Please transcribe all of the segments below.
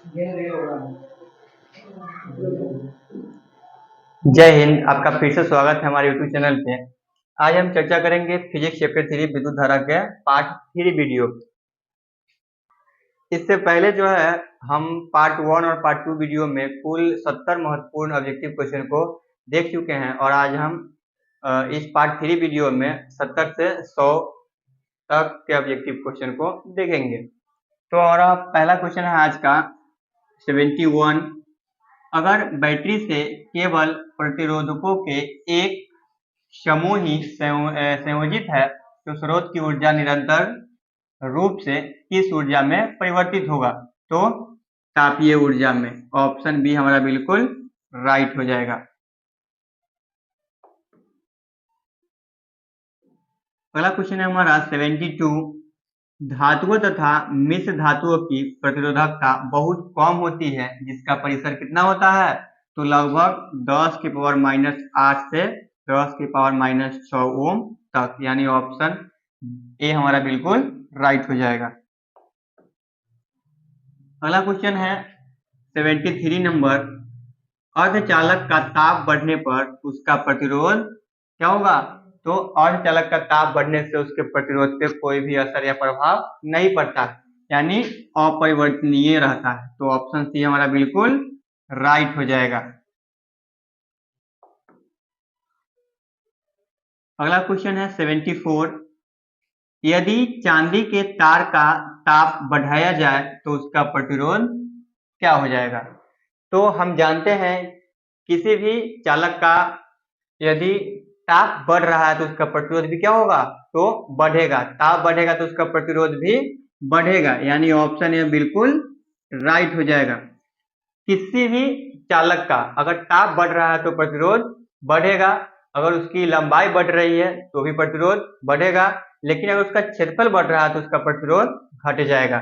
जय हिंद। आपका फिर से स्वागत है हमारे यूट्यूब चैनल पे। आज हम चर्चा करेंगे फिजिक्स चैप्टर 3 विद्युत धारा के पार्ट 3 वीडियो। इससे पहले जो है हम पार्ट 1 और पार्ट 2 वीडियो में कुल 70 महत्वपूर्ण ऑब्जेक्टिव क्वेश्चन को देख चुके हैं और आज हम इस पार्ट 3 वीडियो में 70 से 100 तक के ऑब्जेक्टिव क्वेश्चन को देखेंगे। तो हमारा पहला क्वेश्चन है आज का 71। अगर बैटरी से केवल प्रतिरोधकों के एक समूह ही संयोजित है तो स्रोत की ऊर्जा निरंतर रूप से किस ऊर्जा में परिवर्तित होगा? तो तापीय ऊर्जा में। ऑप्शन बी हमारा बिल्कुल राइट हो जाएगा। अगला क्वेश्चन है हमारा 72। धातुओं तथा मिश्र धातुओं की प्रतिरोधकता बहुत कम होती है जिसका परिसर कितना होता है? तो लगभग 10⁻⁸ से 10⁻⁻100 ओम तक, यानी ऑप्शन ए हमारा बिल्कुल राइट हो जाएगा। अगला क्वेश्चन है 73 नंबर। अर्धचालक का ताप बढ़ने पर उसका प्रतिरोध क्या होगा? तो अर्धचालक का ताप बढ़ने से उसके प्रतिरोध पे कोई भी असर या प्रभाव नहीं पड़ता, यानी अपरिवर्तनीय रहता है। तो ऑप्शन सी हमारा बिल्कुल राइट हो जाएगा। अगला क्वेश्चन है 74। यदि चांदी के तार का ताप बढ़ाया जाए तो उसका प्रतिरोध क्या हो जाएगा? तो हम जानते हैं किसी भी चालक का यदि ताप बढ़ रहा है तो उसका प्रतिरोध भी क्या होगा? तो बढ़ेगा। ताप बढ़ेगा तो उसका प्रतिरोध भी बढ़ेगा, यानी ऑप्शन ए बिल्कुल राइट हो जाएगा। किसी भी चालक का अगर ताप बढ़ रहा है तो प्रतिरोध बढ़ेगा, अगर उसकी लंबाई बढ़ रही है तो भी प्रतिरोध बढ़ेगा, लेकिन अगर उसका क्षेत्रफल बढ़ रहा है तो उसका प्रतिरोध घट जाएगा।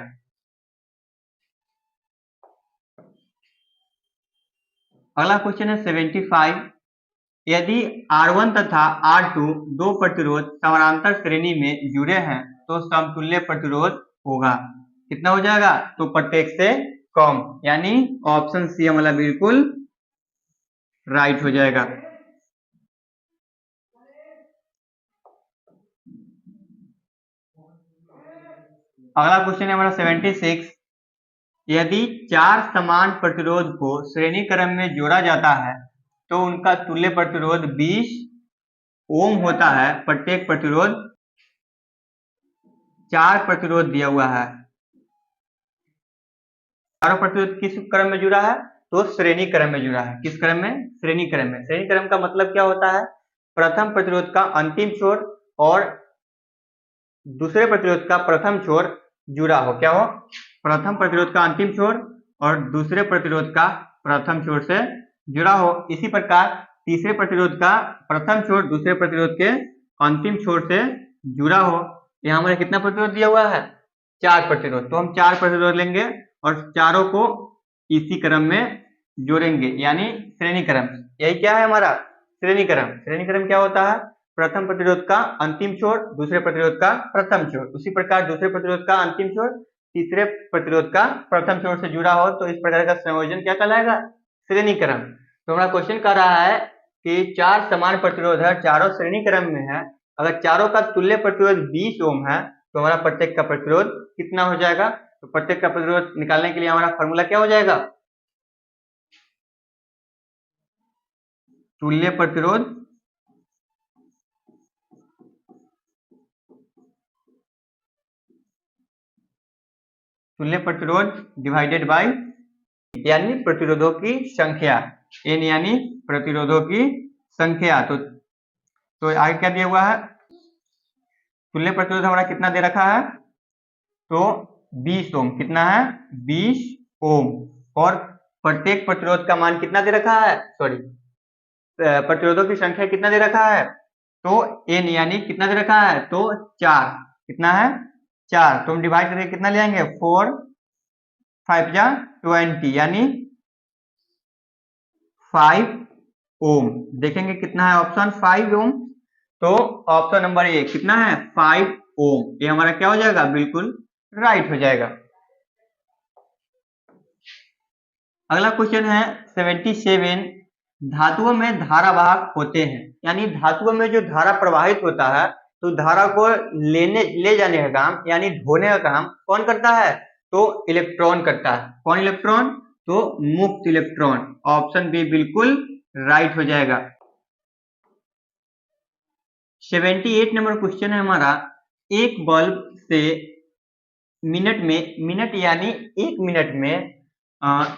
अगला क्वेश्चन है 75। यदि R1 तथा R2 दो प्रतिरोध समानांतर श्रेणी में जुड़े हैं तो समतुल्य प्रतिरोध होगा। कितना हो जाएगा? तो प्रत्येक से कम, यानी ऑप्शन सी हमारा बिल्कुल राइट हो जाएगा। अगला क्वेश्चन है हमारा 76। यदि चार समान प्रतिरोध को श्रेणी क्रम में जोड़ा जाता है तो उनका तुल्य प्रतिरोध 20 ओम होता है। प्रत्येक प्रतिरोध 4 प्रतिरोध दिया हुआ है। चारों प्रतिरोध किस क्रम में जुड़ा है? तो श्रेणी क्रम में जुड़ा है। किस क्रम में? श्रेणी क्रम में। श्रेणी क्रम का मतलब क्या होता है? प्रथम प्रतिरोध का अंतिम छोर और दूसरे प्रतिरोध का प्रथम छोर जुड़ा हो। क्या हो? प्रथम प्रतिरोध का अंतिम छोर और दूसरे प्रतिरोध का प्रथम छोर से जुड़ा हो। इसी प्रकार तीसरे प्रतिरोध का प्रथम छोर दूसरे प्रतिरोध के अंतिम छोर से जुड़ा हो। यहाँ हमारे कितना प्रतिरोध दिया हुआ है? 4 प्रतिरोध। तो हम 4 प्रतिरोध लेंगे और चारों को इसी क्रम में जोड़ेंगे, यानी श्रेणी क्रम। यही क्या है हमारा? श्रेणी क्रम। श्रेणी क्रम क्या होता है? प्रथम प्रतिरोध का अंतिम छोर दूसरे प्रतिरोध का प्रथम छोर, उसी प्रकार दूसरे प्रतिरोध का अंतिम छोर तीसरे प्रतिरोध का प्रथम छोर से जुड़ा हो, तो इस प्रकार का संयोजन क्या कहलाएगा? श्रेणी क्रम। तो हमारा क्वेश्चन कह रहा है कि 4 समान प्रतिरोध है, चारों श्रेणी क्रम में है। अगर चारों का तुल्य प्रतिरोध 20 ओम है तो हमारा प्रत्येक का प्रतिरोध कितना हो जाएगा? तो प्रत्येक का प्रतिरोध निकालने के लिए हमारा फॉर्मूला क्या हो जाएगा? तुल्य प्रतिरोध डिवाइडेड बाय यानी प्रतिरोधों की संख्या, एन यानी प्रतिरोधों की संख्या। तो आगे क्या दिया हुआ है? तुल्य प्रतिरोध हमारा कितना दे रखा है? तो 20 ओम। कितना है? 20 ओम। और प्रत्येक प्रतिरोध का मान कितना दे रखा है? सॉरी, प्रतिरोधों की संख्या कितना दे रखा है? तो एन यानी कितना दे रखा है? तो 4। कितना है? 4। तो हम डिवाइड करके कितना ले आएंगे? 4 5 जा 20, यानी 5 ओम। देखेंगे कितना है ऑप्शन 5 ओम। तो ऑप्शन नंबर ए कितना है? 5 ओम। ये हमारा क्या हो जाएगा? बिल्कुल राइट हो जाएगा। अगला क्वेश्चन है 77, धातुओं में धारावाहक होते हैं, यानी धातुओं में जो धारा प्रवाहित होता है तो धारा को ले जाने का काम यानी ढोने का काम कौन करता है? तो इलेक्ट्रॉन करता है। कौन इलेक्ट्रॉन? तो मुक्त इलेक्ट्रॉन। ऑप्शन बी बिल्कुल राइट हो जाएगा। 78 नंबर क्वेश्चन है हमारा, एक बल्ब से मिनट यानी 1 मिनट में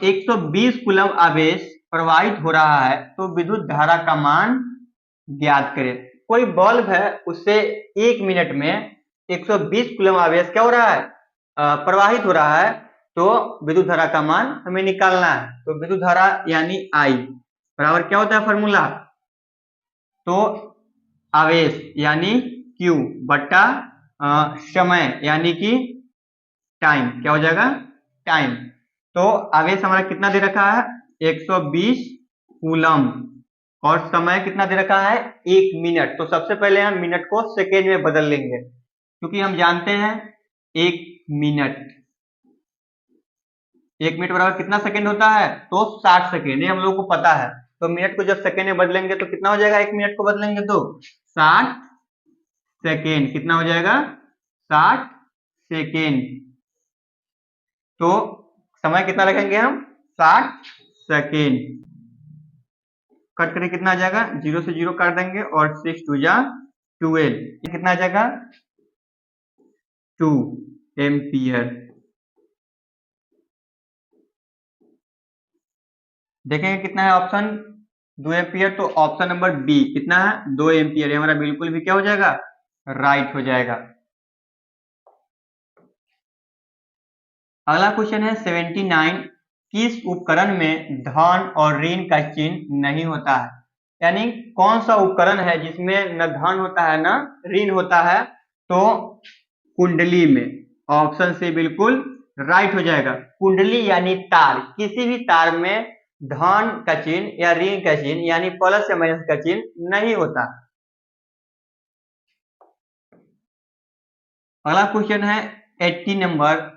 120 कूलम आवेश प्रवाहित हो रहा है तो विद्युत धारा का मान ज्ञात करें। कोई बल्ब है, उससे 1 मिनट में 120 कूलम आवेश क्या हो रहा है? प्रवाहित हो रहा है, तो विद्युत धारा का मान हमें निकालना है। तो विद्युत धारा यानी I बराबर क्या होता है फॉर्मूला? तो आवेश यानी Q बट्टा समय यानी कि टाइम, क्या हो जाएगा? टाइम। तो आवेश हमारा कितना दे रखा है? 120 कूलम, और समय कितना दे रखा है? 1 मिनट। तो सबसे पहले हम मिनट को सेकेंड में बदल लेंगे, क्योंकि हम जानते हैं 1 मिनट, 1 मिनट बराबर कितना सेकेंड होता है? तो 60 सेकेंड, ये हम लोग को पता है। तो मिनट को जब सेकेंड में बदलेंगे तो कितना हो जाएगा? 1 मिनट को बदलेंगे तो 60 सेकेंड। कितना हो जाएगा? 60 सेकेंड। तो समय कितना रखेंगे हम? 60 सेकेंड। कट करें कितना आ जाएगा? 0 से 0 काट देंगे और 6 2 जा 12, कितना आ जाएगा? 2 एम्पियर। देखेंगे कितना है ऑप्शन? 2 एम्पियर। तो ऑप्शन नंबर बी कितना है? 2 एम्पियर। हमारा बिल्कुल भी क्या हो जाएगा? राइट हो जाएगा। अगला क्वेश्चन है 79, किस उपकरण में धन और ऋण का चिन्ह नहीं होता है? यानी कौन सा उपकरण है जिसमें न धन होता है न ऋण होता है? तो कुंडली में। ऑप्शन से बिल्कुल राइट हो जाएगा। कुंडली यानी तार, किसी भी तार में धन का चिन्ह या ऋण का चिन्ह यानी प्लस या माइनस का चिन्ह नहीं होता। अगला क्वेश्चन है 80 नंबर,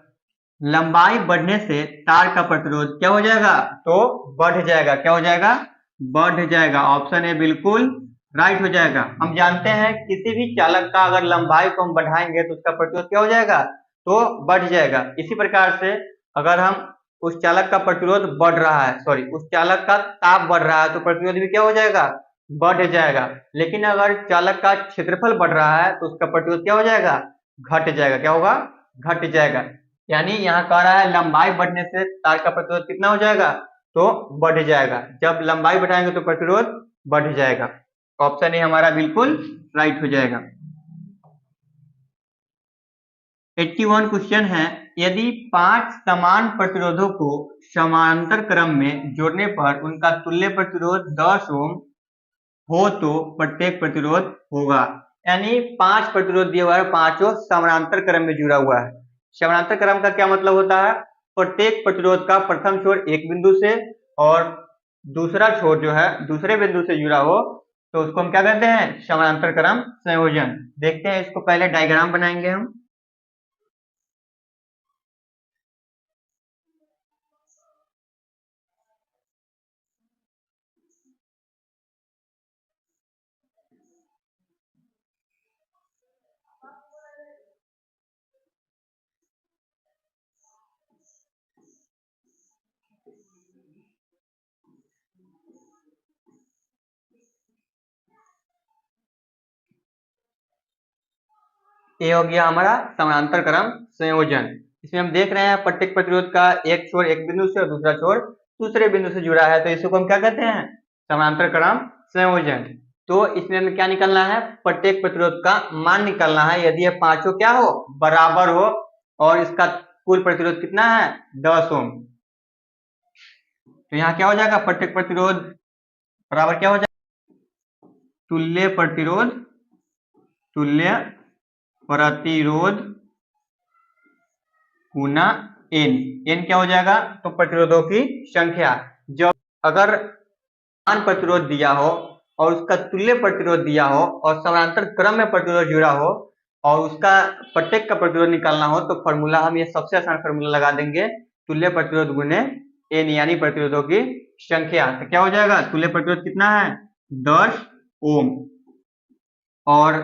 लंबाई बढ़ने से तार का प्रतिरोध क्या हो जाएगा? तो बढ़ जाएगा। क्या हो जाएगा? बढ़ जाएगा। ऑप्शन ए बिल्कुल राइट हो जाएगा। हम जानते हैं किसी भी चालक का अगर लंबाई को हम बढ़ाएंगे तो उसका प्रतिरोध क्या हो जाएगा? तो बढ़ जाएगा। इसी प्रकार से अगर हम उस चालक का प्रतिरोध बढ़ रहा है, सॉरी उस चालक का ताप बढ़ रहा है तो प्रतिरोध भी क्या हो जाएगा? बढ़ जाएगा। लेकिन अगर चालक का क्षेत्रफल बढ़ रहा है तो उसका प्रतिरोध क्या हो जाएगा? घट जाएगा। क्या होगा? घट जाएगा। यानी यहाँ कह रहा है लंबाई बढ़ने से तार का प्रतिरोध कितना हो जाएगा? तो बढ़ जाएगा। जब लंबाई बढ़ाएंगे तो प्रतिरोध बढ़ जाएगा। ऑप्शन ए हमारा बिल्कुल राइट हो जाएगा। 81 क्वेश्चन है, यदि 5 समान प्रतिरोधों को समानांतर क्रम में जोड़ने पर उनका तुल्य प्रतिरोध 10 ओम हो तो प्रत्येक प्रतिरोध होगा। यानी 5 प्रतिरोध दिए हुआ है, पांचों समानांतर क्रम में जुड़ा हुआ है। समानांतर क्रम का क्या मतलब होता है? प्रत्येक प्रतिरोध का प्रथम छोर एक बिंदु से और दूसरा छोर जो है दूसरे बिंदु से जुड़ा हो तो उसको हम क्या कहते हैं? समानांतर क्रम संयोजन। देखते हैं इसको, पहले डायग्राम बनाएंगे हम। ये हो गया हमारा समानांतर क्रम संयोजन। इसमें हम देख रहे हैं प्रत्येक प्रतिरोध का एक छोर एक बिंदु से और दूसरा छोर दूसरे बिंदु से जुड़ा है, तो इसको हम क्या कहते हैं? समानांतर क्रम संयोजन। तो इसमें हमें क्या निकालना है? प्रत्येक प्रतिरोध का मान निकालना है। यदि ये पांचों क्या हो? बराबर हो और इसका कुल प्रतिरोध कितना है? 10 ओम। तो यहाँ क्या हो जाएगा? प्रत्येक प्रतिरोध बराबर क्या हो जाएगा? तुल्य प्रतिरोध, तुल्य प्रतिरोध गुना एन। एन क्या हो जाएगा? तो प्रतिरोधों की संख्या। जब अगर समान प्रतिरोध दिया हो और उसका तुल्य प्रतिरोध दिया हो और समानांतर क्रम में प्रतिरोध जुड़ा हो और उसका प्रत्येक का प्रतिरोध निकालना हो तो फॉर्मूला हम ये सबसे आसान फॉर्मूला लगा देंगे, तुल्य प्रतिरोध गुने N यानी प्रतिरोधों की संख्या। तो क्या हो जाएगा, तुल्य प्रतिरोध कितना है 10 ओम और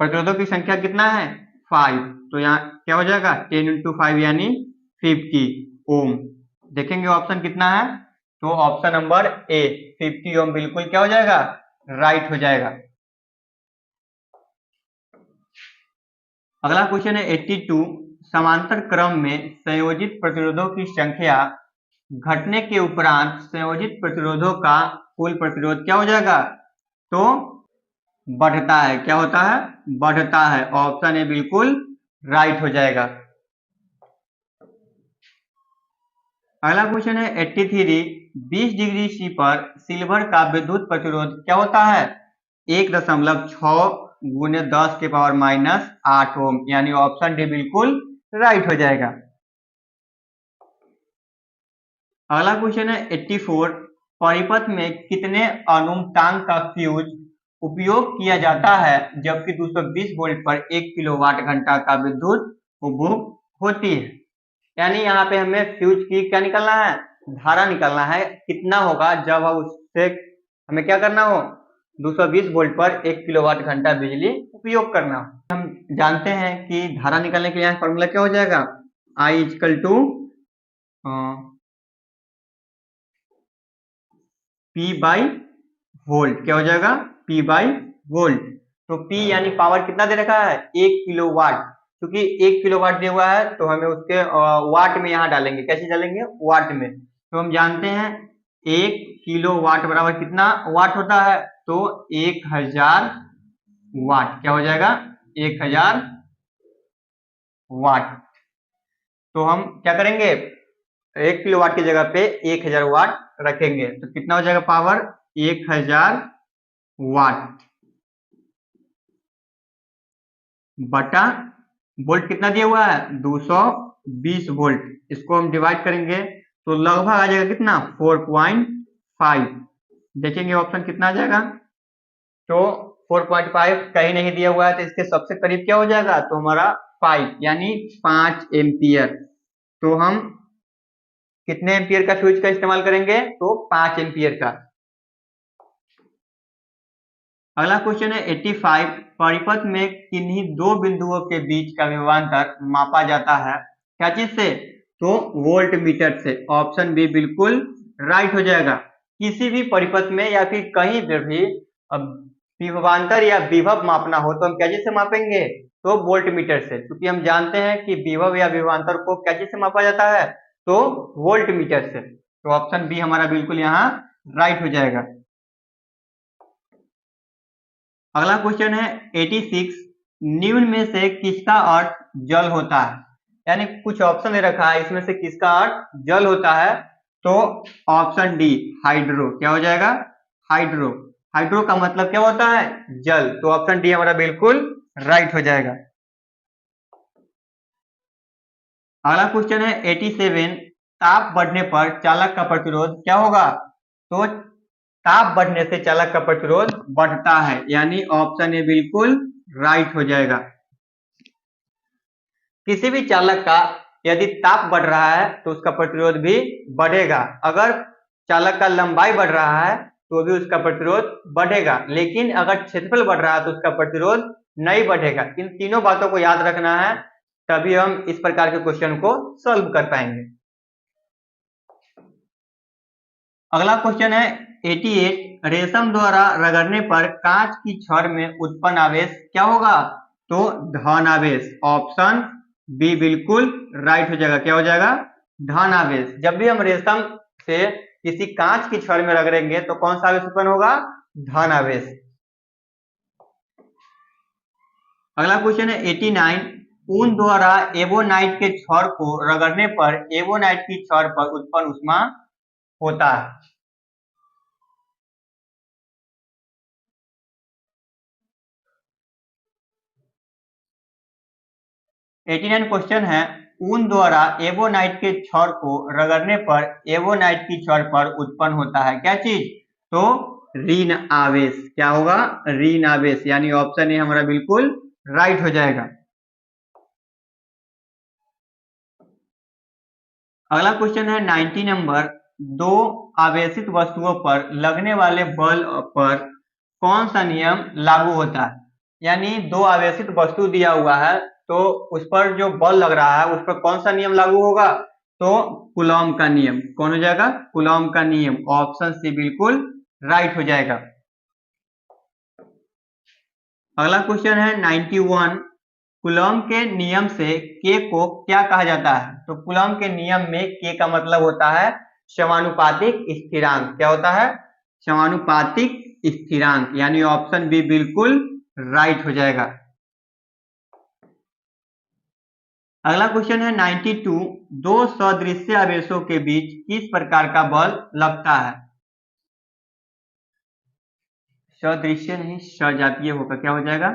प्रतिरोधों की संख्या कितना है 5। तो यहाँ क्या हो जाएगा 10 × 5 यानी 50 ओम। देखेंगे ऑप्शन कितना है, तो ऑप्शन नंबर ए 50 ओम बिल्कुल क्या हो जाएगा, राइट हो जाएगा। अगला क्वेश्चन है 82, समांतर क्रम में संयोजित प्रतिरोधों की संख्या घटने के उपरांत संयोजित प्रतिरोधों का कुल प्रतिरोध क्या हो जाएगा, तो बढ़ता है। क्या होता है, बढ़ता है। ऑप्शन ए बिल्कुल राइट हो जाएगा। अगला क्वेश्चन है 83, 20 डिग्री सी पर सिल्वर का विद्युत प्रतिरोध क्या होता है 1.6 × 10⁻⁻8 ओम, यानी ऑप्शन डी बिल्कुल राइट हो जाएगा। अगला क्वेश्चन है 84, परिपथ में कितने अनुमतांक का फ्यूज उपयोग किया जाता है जबकि 220 वोल्ट पर 1 किलोवाट घंटा का विद्युत उपभोग होती है। यानी यहाँ पे हमें फ्यूज की क्या निकालना है, धारा निकालना है, कितना होगा जब हम उससे हमें क्या करना हो 220 वोल्ट पर 1 किलोवाट घंटा बिजली उपयोग करना हो। हम जानते हैं कि धारा निकालने के लिए फॉर्मूला क्या हो जाएगा, I = P/वोल्ट। क्या हो जाएगा, P/वोल्ट। तो P यानी पावर कितना दे रखा है 1 किलोवाट, क्योंकि 1 किलोवाट दिया हुआ है तो हमें उसके वाट में यहाँ डालेंगे। कैसे डालेंगे, वाट में। तो हम जानते हैं 1 किलोवाट बराबर कितना वाट होता है, तो 1000 वाट। क्या हो जाएगा 1000 वाट। तो हम क्या करेंगे 1 किलोवाट की जगह पे 1000 वाट रखेंगे, तो कितना हो जाएगा पावर 1000 वाट बटा वोल्ट कितना दिया हुआ है 220 वोल्ट। इसको हम डिवाइड करेंगे तो लगभग आ जाएगा कितना 4.5। देखेंगे ऑप्शन कितना आ जाएगा, तो 4.5 कहीं नहीं दिया हुआ है तो इसके सबसे करीब क्या हो जाएगा, तो हमारा 5 यानी 5 एम्पियर। तो हम कितने एम्पियर का फ्यूज का इस्तेमाल करेंगे, तो 5 एम्पियर का। अगला क्वेश्चन है 85, परिपथ में किन्हीं दो बिंदुओं के बीच का विभवांतर मापा जाता है क्या चीज से, तो वोल्ट मीटर से। ऑप्शन बी बिल्कुल राइट हो जाएगा। किसी भी परिपथ में या फिर कहीं पर भी विभवांतर या विभव मापना हो तो हम क्या चीज से मापेंगे, तो वोल्ट मीटर से, क्योंकि हम जानते हैं कि विभव या विभवांतर को क्या चीज से मापा जाता है, तो वोल्ट मीटर से। तो ऑप्शन बी हमारा बिल्कुल यहाँ राइट हो जाएगा। अगला क्वेश्चन है 86, निम्न में से किसका अर्थ जल होता है। यानी कुछ ऑप्शन दे रखा है, इसमें से किसका अर्थ जल होता है, तो ऑप्शन डी हाइड्रो। क्या हो जाएगा, हाइड्रो। हाइड्रो का मतलब क्या होता है जल, तो ऑप्शन डी हमारा बिल्कुल राइट हो जाएगा। अगला क्वेश्चन है 87, ताप बढ़ने पर चालक का प्रतिरोध क्या होगा, तो ताप बढ़ने से चालक का प्रतिरोध बढ़ता है, यानी ऑप्शन ए बिल्कुल राइट हो जाएगा। किसी भी चालक का यदि ताप बढ़ रहा है तो उसका प्रतिरोध भी बढ़ेगा। अगर चालक का लंबाई बढ़ रहा है तो भी उसका प्रतिरोध बढ़ेगा, लेकिन अगर क्षेत्रफल बढ़ रहा है तो उसका प्रतिरोध नहीं बढ़ेगा। इन तीनों बातों को याद रखना है, तभी हम इस प्रकार के क्वेश्चन को सॉल्व कर पाएंगे। अगला क्वेश्चन है 88, रेशम द्वारा रगड़ने पर कांच की छड़ में उत्पन्न आवेश क्या होगा, तो धन आवेश। ऑप्शन बी बिल्कुल राइट हो जाएगा। क्या हो जाएगा, धन आवेश। जब भी हम रेशम से किसी कांच की छड़ में रगड़ेंगे तो कौन सा आवेश उत्पन्न होगा, धन आवेश। अगला क्वेश्चन है 89, ऊन द्वारा एवोनाइट के छड़ को रगड़ने पर एवोनाइट की छड़ पर उत्पन्न ऊष्मा होता है। 89 क्वेश्चन है, ऊन द्वारा एवोनाइट के छड़ को रगड़ने पर एवोनाइट की छड़ पर उत्पन्न होता है क्या चीज, तो ऋण आवेश। क्या होगा, ऋण आवेश, यानी ऑप्शन ए हमारा बिल्कुल राइट हो जाएगा। अगला क्वेश्चन है 90 नंबर, दो आवेशित वस्तुओं पर लगने वाले बल पर कौन सा नियम लागू होता है। यानी दो आवेशित वस्तु दिया हुआ है तो उस पर जो बल लग रहा है उस पर कौन सा नियम लागू होगा, तो कूलॉम का नियम। कौन हो जाएगा, कूलॉम का नियम। ऑप्शन सी बिल्कुल राइट हो जाएगा। अगला क्वेश्चन है 91, कूलॉम के नियम से के को क्या कहा जाता है। तो कूलॉम के नियम में के का मतलब होता है समानुपातिक स्थिरांक। क्या होता है, समानुपातिक स्थिरांक। यानी ऑप्शन बी बिल्कुल राइट हो जाएगा। अगला क्वेश्चन है 92, दो सदृश्य आवेशों के बीच किस प्रकार का बल लगता है। सदृश्य नहीं सजातीय होगा, क्या हो जाएगा,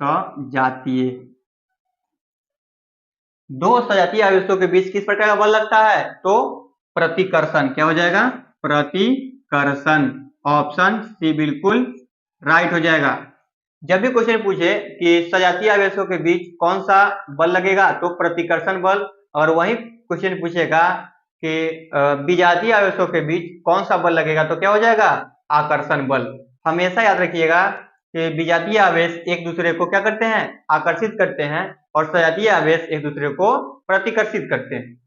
सजातीय। दो सजातीय आवेशों के बीच किस प्रकार का बल लगता है, तो प्रतिकर्षण। क्या हो जाएगा, प्रतिकर्षण। ऑप्शन सी बिल्कुल राइट हो जाएगा। जब भी क्वेश्चन पूछे कि सजातीय आवेशों के बीच कौन सा बल लगेगा, तो प्रतिकर्षण बल। और वही क्वेश्चन पूछेगा कि विजातीय आवेशों के बीच कौन सा बल लगेगा, तो क्या हो जाएगा, आकर्षण बल। हमेशा याद रखिएगा कि विजातीय आवेश एक दूसरे को क्या करते हैं, आकर्षित करते हैं, और सजातीय आवेश एक दूसरे को प्रतिकर्षित करते हैं।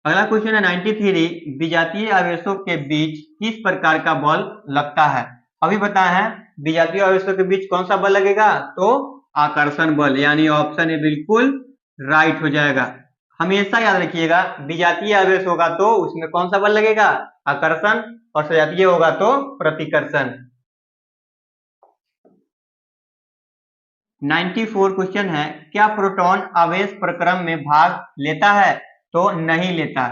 अगला क्वेश्चन है 93, विजातीय आवेशों के बीच किस प्रकार का बल लगता है। अभी बताया है विजातीय आवेशों के बीच कौन सा बल लगेगा, तो आकर्षण बल। यानी ऑप्शन ए बिल्कुल राइट हो जाएगा। हमेशा याद रखिएगा विजातीय आवेश होगा तो उसमें कौन सा बल लगेगा, आकर्षण, और सजातीय होगा तो प्रतिकर्षण। 94 क्वेश्चन है, क्या प्रोटॉन आवेश प्रक्रम में भाग लेता है, तो नहीं लेता।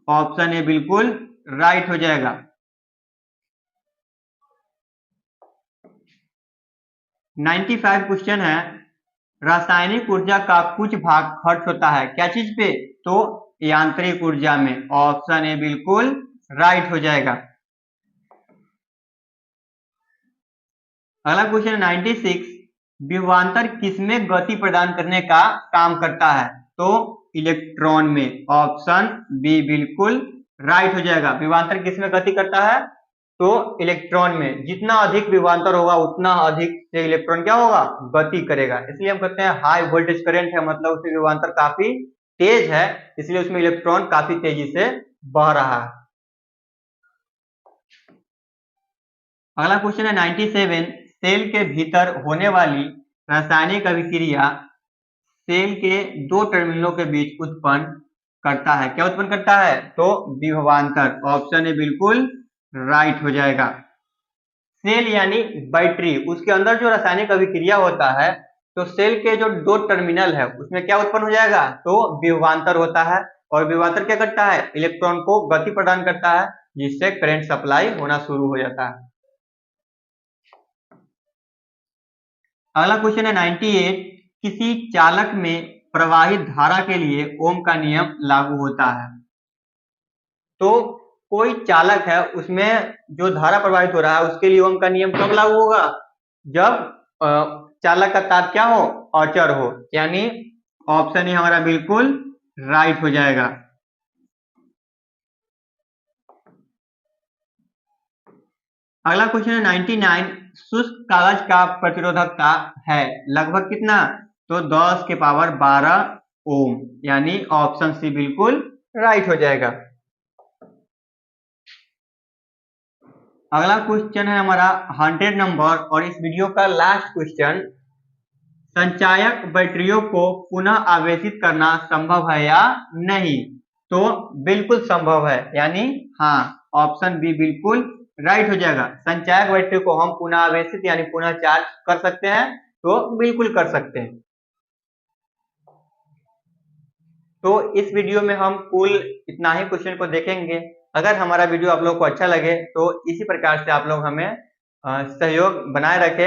ऑप्शन ए बिल्कुल राइट हो जाएगा। 95 क्वेश्चन है, रासायनिक ऊर्जा का कुछ भाग खर्च होता है क्या चीज पे, तो यांत्रिक ऊर्जा में। ऑप्शन ए बिल्कुल राइट हो जाएगा। अगला क्वेश्चन है 96, विभवांतर किसमें गति प्रदान करने का काम करता है, तो इलेक्ट्रॉन में। ऑप्शन बी बिल्कुल राइट हो जाएगा। विभवांतर किसमें गति करता है, तो इलेक्ट्रॉन में। जितना अधिक विभवांतर होगा उतना अधिक से इलेक्ट्रॉन क्या होगा, गति करेगा। इसलिए हम कहते हैं हाई वोल्टेज करंट है, मतलब उसमें विभवांतर काफी तेज है, इसलिए उसमें इलेक्ट्रॉन काफी तेजी से बह रहा है। अगला क्वेश्चन है 97, सेल के भीतर होने वाली रासायनिक अभिक्रिया सेल के दो टर्मिनलों के बीच उत्पन्न करता है। क्या उत्पन्न करता है, तो विभवांतर। ऑप्शन ए बिल्कुल राइट हो जाएगा। सेल यानी बैटरी, उसके अंदर जो रासायनिक अभिक्रिया होता है तो सेल के जो दो टर्मिनल है उसमें क्या उत्पन्न हो जाएगा, तो विभवांतर होता है। और विभवांतर क्या करता है, इलेक्ट्रॉन को गति प्रदान करता है, जिससे करंट सप्लाई होना शुरू हो जाता है। अगला क्वेश्चन है 98, किसी चालक में प्रवाहित धारा के लिए ओम का नियम लागू होता है। तो कोई चालक है उसमें जो धारा प्रवाहित हो रहा है उसके लिए ओम का नियम कब लागू होगा, जब चालक का ताप क्या हो, अचर हो। यानी ऑप्शन ही हमारा बिल्कुल राइट हो जाएगा। अगला क्वेश्चन है 99, शुष्क कागज का प्रतिरोधकता है लगभग कितना, तो 10 के पावर 12 ओम। यानी ऑप्शन सी बिल्कुल राइट हो जाएगा। अगला क्वेश्चन है हमारा 100 नंबर, और इस वीडियो का लास्ट क्वेश्चन, संचायक बैटरियों को पुनः आवेशित करना संभव है या नहीं, तो बिल्कुल संभव है। यानी हाँ, ऑप्शन बी बिल्कुल राइट हो जाएगा। संचायक बैटरी को हम पुनः आवेशित यानी पुनः चार्ज कर सकते हैं, तो बिल्कुल कर सकते हैं। तो इस वीडियो में हम कुल इतना ही क्वेश्चन को देखेंगे। अगर हमारा वीडियो आप लोग को अच्छा लगे तो इसी प्रकार से आप लोग हमें सहयोग बनाए रखें।